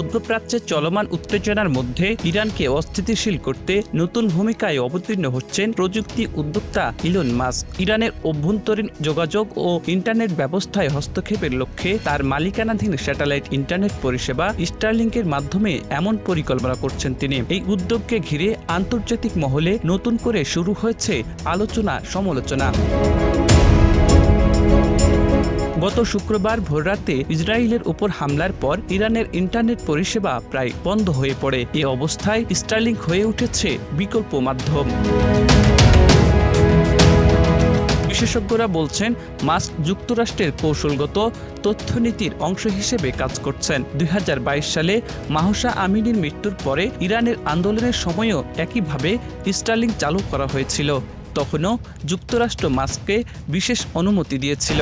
মধ্যপ্রাচ্যে চলমান উত্তেজনার মধ্যে ইরানকে অস্থিতিশীল করতে নতুন ভূমিকায় অবতীর্ণ হচ্ছেন প্রযুক্তি উদ্যোক্তা ইলন মাস্ক। ইরানের অভ্যন্তরীণ যোগাযোগ ও ইন্টারনেট ব্যবস্থায় হস্তক্ষেপের লক্ষ্যে তার মালিকানাধীন স্যাটেলাইট ইন্টারনেট পরিষেবা স্টারলিংকের মাধ্যমে এমন পরিকল্পনা করছেন তিনি। এই উদ্যোগকে ঘিরে আন্তর্জাতিক মহলে নতুন করে শুরু হয়েছে আলোচনা সমালোচনা। গত শুক্রবার ভোররাতে ইসরায়েলের উপর হামলার পর ইরানের ইন্টারনেট পরিষেবা প্রায় বন্ধ হয়ে পড়ে। এ অবস্থায় স্টারলিংক হয়ে উঠেছে বিকল্প মাধ্যম। বিশেষজ্ঞরা বলছেন, মাস্ক যুক্তরাষ্ট্রের কৌশলগত তথ্যনীতির অংশ হিসেবে কাজ করছেন। 2022 সালে মাহসা আমিনির মৃত্যুর পরে ইরানের আন্দোলনের সময়ও একইভাবে স্টারলিংক চালু করা হয়েছিল। তখনও যুক্তরাষ্ট্র মাস্ককে বিশেষ অনুমতি দিয়েছিল।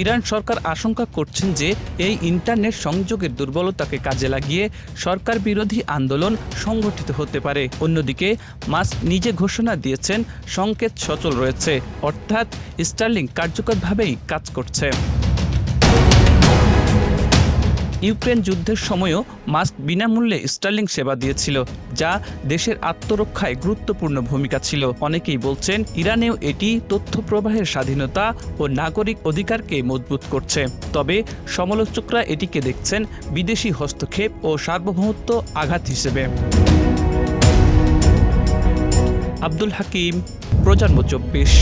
ইরান সরকার আশঙ্কা করছেন যে এই ইন্টারনেট সংযোগের দুর্বলতাকে কাজে লাগিয়ে সরকার বিরোধী আন্দোলন সংগঠিত হতে পারে। অন্যদিকে মাস্ক নিজে ঘোষণা দিয়েছেন সংকেত সচল রয়েছে, অর্থাৎ স্টারলিংক কার্যকরভাবেই কাজ করছে। ইউক্রেন যুদ্ধের সময়ও মাস্ক বিনামূল্যে স্টারলিংক সেবা দিয়েছিল, যা দেশের আত্মরক্ষায় গুরুত্বপূর্ণ ভূমিকা ছিল। অনেকেই বলছেন, ইরানেও এটি তথ্য প্রবাহের স্বাধীনতা ও নাগরিক অধিকারকে মজবুত করছে। তবে সমালোচকরা এটিকে দেখছেন বিদেশি হস্তক্ষেপ ও সার্বভৌমত্ব আঘাত হিসেবে। আব্দুল হাকিম, প্রজন্ম 24।